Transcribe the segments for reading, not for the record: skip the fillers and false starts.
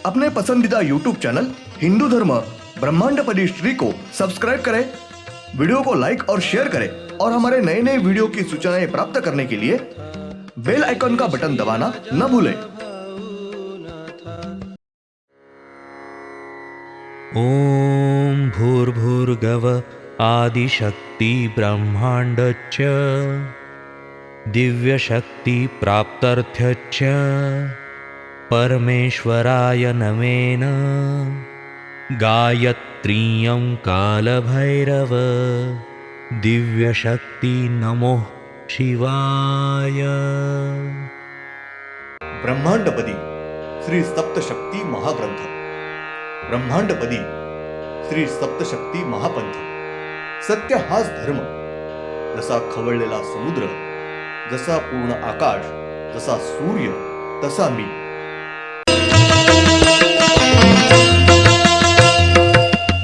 अपने पसंदीदा YouTube channel Hindu धर्म ब्रह्मांडपदी श्री को सब्सक्राइब करें, वीडियो को लाइक और शेयर करें और हमारे नए नए वीडियो की सूचनाएं प्राप्त करने के लिए बेल आइकन का बटन दबाना न भूलें। ॐ भूर्भुर्गव आदिशक्ति ब्रह्माण्डच्च दिव्यशक्ति प्राप्त्यर्थ्यच्च परमेश्वराय नमेन गायत्रीयं कालभैरव दिव्यशक्ति नमो शिवाय। ब्रह्मांडपदी श्री सप्तशक्ती महाग्रंथ, ब्रह्मांडपदी श्री सप्तशक्ती महापंथ। सत्य हाच धर्म, जसा खवळलेला समुद्र, जसा पूर्ण आकाश, जसा सूर्य, तसा मी।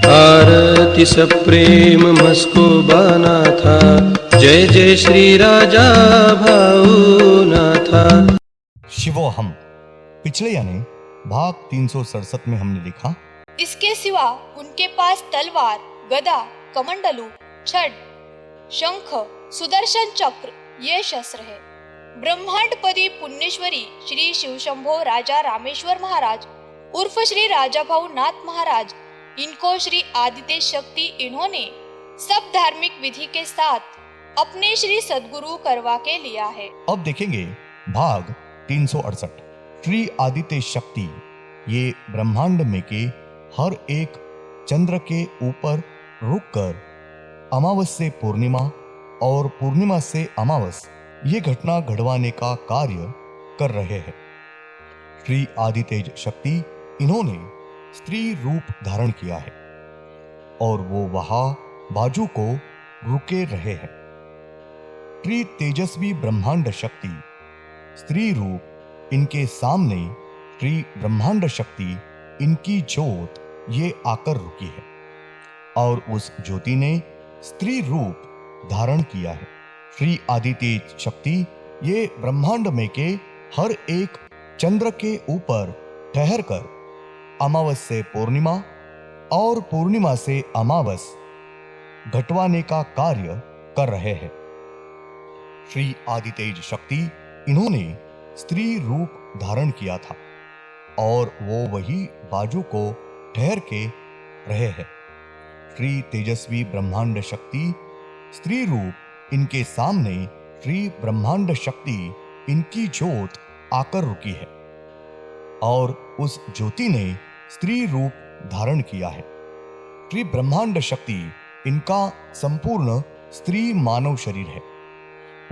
आरती सप्रेम मस्को बानाथा, जय जय श्री राजा भाऊनाथा। शिवो हम। पिछले यानी भाग 367 में हमने लिखा, इसके सिवा उनके पास तलवार, गदा, कमंडलू, छड़, शंख, सुदर्शन चक्र ये शस्त्र है। ब्रह्मांडपदी पुण्येश्वरी श्री शिवशंभो राजा रामेश्वर महाराज उर्फ श्री राजा भाऊ नाथ महाराज, इनको श्री आदित्य शक्ति इन्होंने सब धार्मिक विधि के साथ अपने श्री सद्गुरु करवा के लिया है। अब देखेंगे भाग 368। श्री आदित्य शक्ति ये ब्रह्मांड में के हर एक चंद्र के ऊपर रुककर अमावस से पूर्णिमा और पूर्णिमा से अमावस ये घटना घड़वाने का कार्य कर रहे हैं। श्री आदितेज शक्ति इन्होंने स्त्री रूप धारण किया है और वो वहां बाजू को रुके रहे हैं। श्री तेजस्वी ब्रह्मांड शक्ति स्त्री रूप इनके सामने श्री ब्रह्मांड शक्ति इनकी ज्योत ये आकर रुकी है और उस ज्योति ने स्त्री रूप धारण किया है। श्री आदित्य शक्ति ये ब्रह्मांड में के हर एक चंद्र के ऊपर ठहर कर अमावस से पूर्णिमा और पूर्णिमा से अमावस घटवाने का कार्य कर रहे हैं। श्री आदित्य शक्ति इन्होंने स्त्री रूप धारण किया था और वो वही बाजू को ठहर के रहे हैं। श्री तेजस्वी ब्रह्मांड शक्ति स्त्री रूप इनके सामने श्री ब्रह्मांड शक्ति इनकी ज्योत आकर रुकी है और उस ज्योति ने स्त्री रूप धारण किया है। श्री ब्रह्मांड शक्ति इनका संपूर्ण स्त्री मानव शरीर है।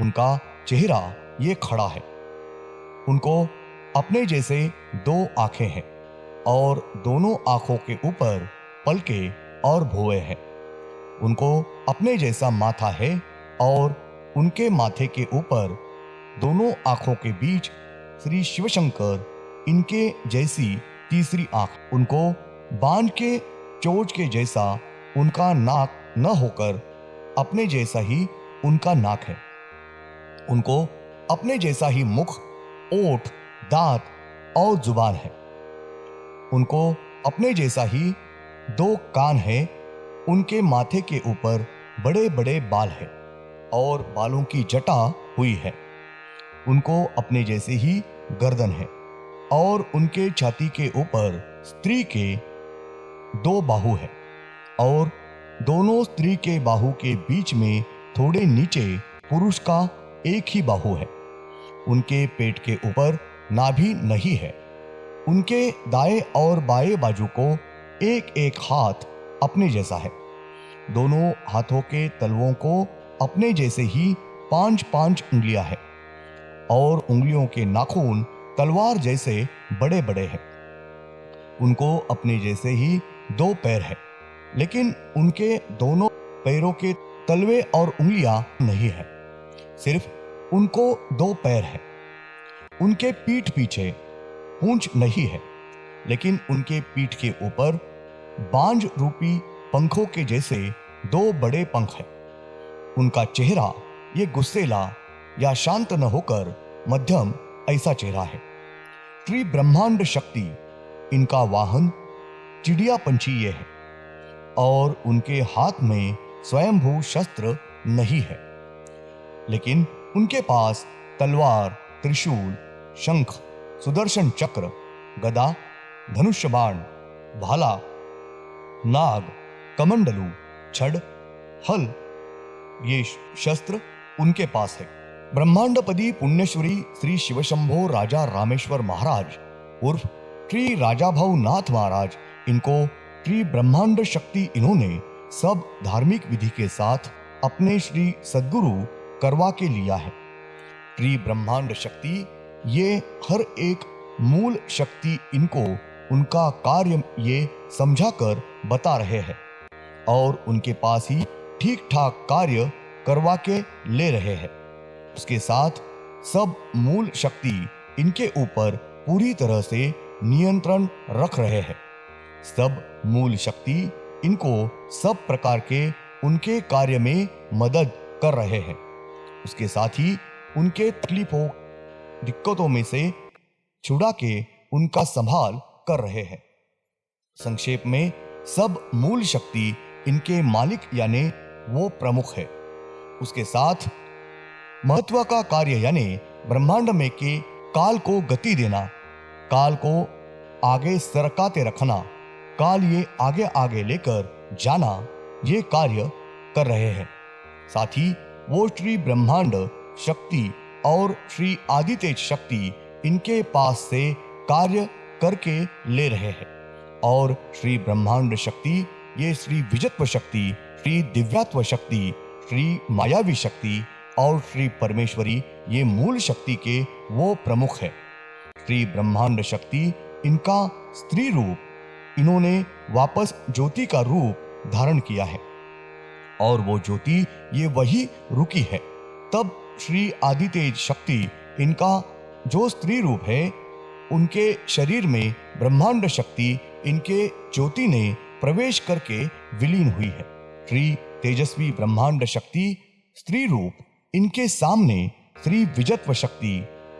उनका चेहरा ये खड़ा है। उनको अपने जैसे दो आंखें हैं और दोनों आंखों के ऊपर पलके और भुवे हैं। उनको अपने जैसा माथा है और उनके माथे के ऊपर दोनों आंखों के बीच श्री शिवशंकर इनके जैसी तीसरी आंख। उनको बाण के चोंच के जैसा उनका नाक न होकर अपने जैसा ही उनका नाक है। उनको अपने जैसा ही मुख, ओठ, दांत और जुबान है। उनको अपने जैसा ही दो कान है। उनके माथे के ऊपर बड़े बड़े बाल है और बालों की जटा हुई है। उनको अपने जैसे ही गर्दन है और उनके छाती के ऊपर स्त्री के दो बाहु है और दोनों स्त्री के बाहु के बीच में थोड़े नीचे पुरुष का एक ही बाहु है। उनके पेट के ऊपर नाभि नहीं है। उनके दाएं और बाएं बाजू को एक एक हाथ अपने जैसा है। दोनों हाथों के तलवों को अपने जैसे ही 5-5 उंगलियां है और उंगलियों के नाखून तलवार जैसे बड़े बड़े हैं। उनको अपने जैसे ही 2 पैर है, लेकिन उनके दोनों पैरों के तलवे और उंगलियां नहीं है। सिर्फ उनको 2 पैर है। उनके पीठ पीछे पूंछ नहीं है, लेकिन उनके पीठ के ऊपर बांझ रूपी पंखों के जैसे 2 बड़े पंख हैं। उनका चेहरा ये गुस्सेला या शांत न होकर मध्यम ऐसा चेहरा है। श्री ब्रह्मांड शक्ति, इनका वाहन चिड़िया पंछी ये है और उनके हाथ में स्वयंभू शस्त्र नहीं है, लेकिन उनके पास तलवार, त्रिशूल, शंख, सुदर्शन चक्र, गदा, धनुष्य बाण, भाला, नाग, कमंडलू, छड़, हल, ये शस्त्र उनके पास है। ब्रह्मांडपदी पुण्यश्वरी श्री शिवशंभो राजा रामेश्वर महाराज उर्फ श्री राजा भवनाथ महाराज, इनको श्री ब्रह्मांड शक्ति इन्होंने सब धार्मिक विधि के साथ अपने श्री सद्गुरु करवा के लिया है। श्री ब्रह्मांड शक्ति ये हर एक मूल शक्ति इनको उनका कार्य ये समझाकर बता रहे हैं और उनके पास ही ठीक ठाक कार्य करवा के ले रहे हैं। उसके साथ सब मूल शक्ति इनके ऊपर पूरी तरह से नियंत्रण रख रहे हैं। सब मूल शक्ति इनको सब प्रकार के उनके कार्य में मदद कर रहे हैं। उसके साथ ही उनके तकलीफों, दिक्कतों में से छुड़ा के उनका संभाल कर रहे हैं। संक्षेप में सब मूल शक्ति इनके मालिक यानी वो प्रमुख है। उसके साथ महत्व का कार्य यानी ब्रह्मांड में के काल को गति देना, काल को आगे सरकाते रखना, काल ये आगे आगे लेकर जाना, ये कार्य कर रहे हैं। साथ ही वो श्री ब्रह्मांड शक्ति और श्री आदितेज शक्ति इनके पास से कार्य करके ले रहे हैं और श्री ब्रह्मांड शक्ति ये श्री विजत्व शक्ति, श्री दिव्यात्व शक्ति, श्री मायावी शक्ति और श्री परमेश्वरी ये मूल शक्ति के वो प्रमुख है। श्री ब्रह्मांड शक्ति इनका स्त्री रूप इन्होंने वापस ज्योति का रूप धारण किया है और वो ज्योति ये वही रुकी है। तब श्री आदितेज शक्ति इनका जो स्त्री रूप है, उनके शरीर में ब्रह्मांड शक्ति इनके ज्योति ने प्रवेश करके विलीन हुई है। श्री तेजस्वी ब्रह्मांड शक्ति स्त्री रूप इनके सामने श्री विजत्व शक्ति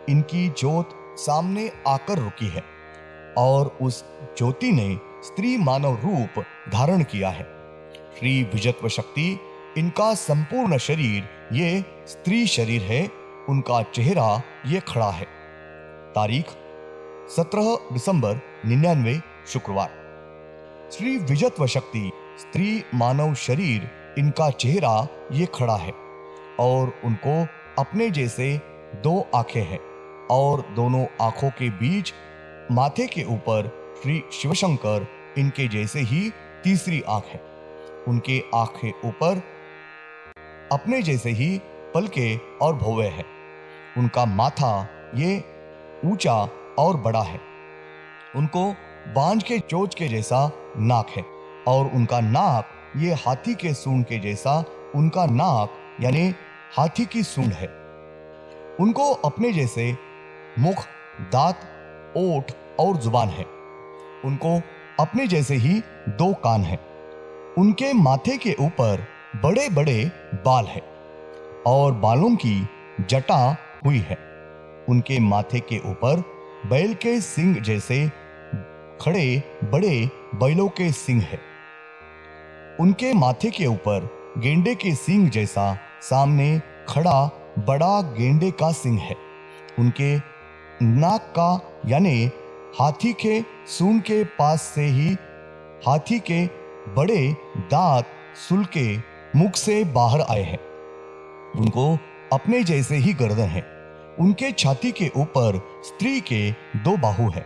इनकी ज्योत सामने आकर रुकी है और उस ज्योति ने स्त्री मानव रूप धारण किया है। श्री विजत्व शक्ति इनका संपूर्ण शरीर ये स्त्री शरीर है, उनका चेहरा ये खड़ा है। तारीख 17 दिसंबर 99 शुक्रवार। श्री विजत्व शक्ति स्त्री मानव शरीर इनका चेहरा ये खड़ा है और उनको अपने जैसे दो आंखें हैं और दोनों आंखों के बीच माथे के ऊपर श्री शिवशंकर इनके जैसे ही तीसरी आंख है। उनके आंख के ऊपर अपने जैसे ही पलके और भौवे है। उनका माथा ये ऊंचा और बड़ा है। उनको बांझ के चोंच के जैसा नाक है और उनका नाक ये हाथी के सूंड के जैसा उनका नाक यानी हाथी की सूंड है। उनको अपने जैसे मुख, दांत, ओठ और जुबान है। उनको अपने जैसे ही दो कान हैं। उनके माथे के ऊपर बड़े बड़े बाल है और बालों की जटा हुई है। उनके माथे के ऊपर बैल के सिंग जैसे खड़े बड़े बैलों के सिंग है। उनके माथे के ऊपर गेंडे के सिंग जैसा सामने खड़ा बड़ा गेंडे का सिंग है। उनके नाक का यानी हाथी के सूंड के पास से ही हाथी के बड़े दांत सुलके मुख से बाहर आए हैं। उनको अपने जैसे ही गर्दन है। उनके छाती के ऊपर स्त्री के दो बाहु है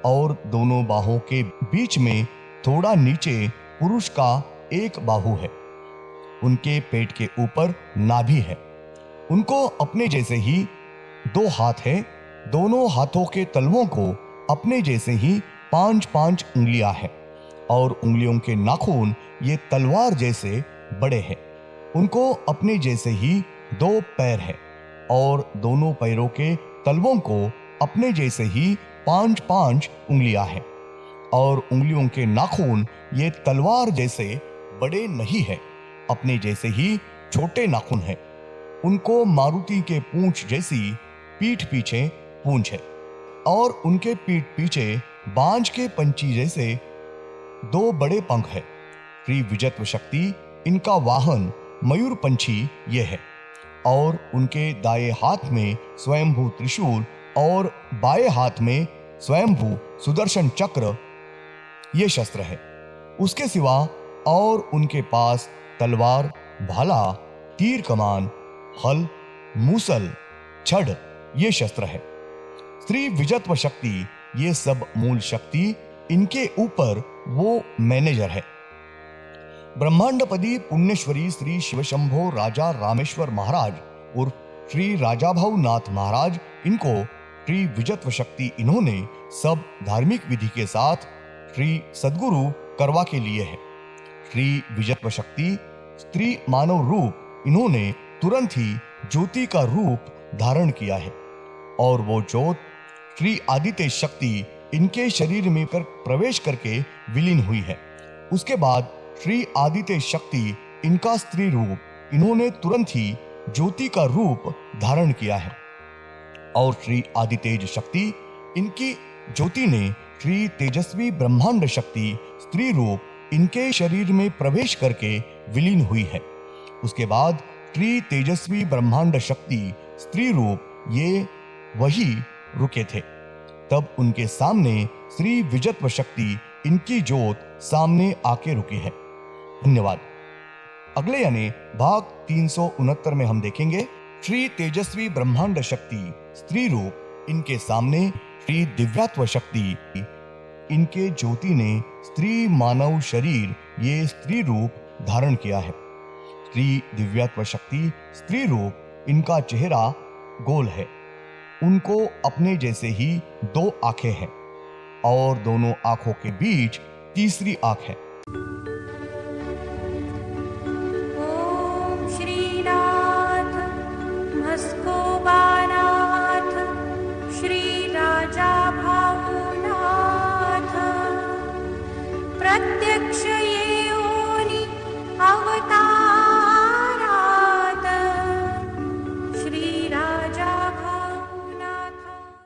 और दोनों बाहों के बीच में थोड़ा नीचे पुरुष का एक बाहु है। उनके पेट के ऊपर नाभि है। उनको अपने जैसे ही दो हाथ है। दोनों हाथों के तलवों को अपने जैसे ही 5-5 उंगलियां हैं और उंगलियों के नाखून ये तलवार जैसे बड़े हैं। उनको अपने जैसे ही 2 पैर है और दोनों पैरों के तलवों को अपने जैसे ही 5-5 उंगलियां हैं और उंगलियों के नाखून ये तलवार जैसे बड़े नहीं है, अपने जैसे ही छोटे नाखून हैं। उनको मारुति के पूंछ जैसी पीठ पीछे पूंछ है और उनके पीठ पीछे बांझ के पंची जैसे 2 बड़े पंख है। श्री विजयत्व शक्ति इनका वाहन मयूर पंछी ये है और उनके दाएं हाथ में स्वयंभू त्रिशूल और बाएं हाथ में स्वयंभू सुदर्शन चक्र ये शस्त्र है। उसके सिवा और उनके पास तलवार, भाला, तीर कमान, हल, मूसल, छड़ ये शस्त्र है। श्री विजयत्व शक्ति ये सब मूल शक्ति, इनके ऊपर वो मैनेजर है। ब्रह्मांडपदी पुण्यश्वरी श्री शिवशंभो राजा रामेश्वर महाराज उर्फ श्री राजाभाऊ नाथ महाराज, इनको श्री विजयत्व शक्ति इन्होंने सब धार्मिक विधि के साथ श्री सद्गुरु करवा के लिए है। श्री विजयत्व शक्ति स्त्री मानव रूप इन्होंने तुरंत ही ज्योति का रूप धारण किया है और वो ज्योत श्री आदित्य शक्ति इनके शरीर में प्रवेश करके विलीन हुई है। उसके बाद श्री आदित्य शक्ति इनका स्त्री रूप इन्होंने तुरंत ही ज्योति का रूप धारण किया है और श्री आदितेज शक्ति इनकी ज्योति ने श्री तेजस्वी ब्रह्मांड शक्ति स्त्री रूप इनके शरीर में प्रवेश करके विलीन हुई है। उसके बाद श्री तेजस्वी ब्रह्मांड शक्ति स्त्री रूप ये वही रुके थे। तब उनके सामने श्री विजयत्व शक्ति इनकी ज्योत सामने आके रुकी है। धन्यवाद। अगले यानी भाग 369 में हम देखेंगे श्री तेजस्वी ब्रह्मांड शक्ति स्त्री रूप इनके सामने श्री दिव्यात्व शक्ति इनके ज्योति ने स्त्री मानव शरीर ये स्त्री रूप धारण किया है। श्री दिव्यात्व शक्ति स्त्री रूप इनका चेहरा गोल है, उनको अपने जैसे ही 2 आंखें हैं और दोनों आंखों के बीच तीसरी आंख है।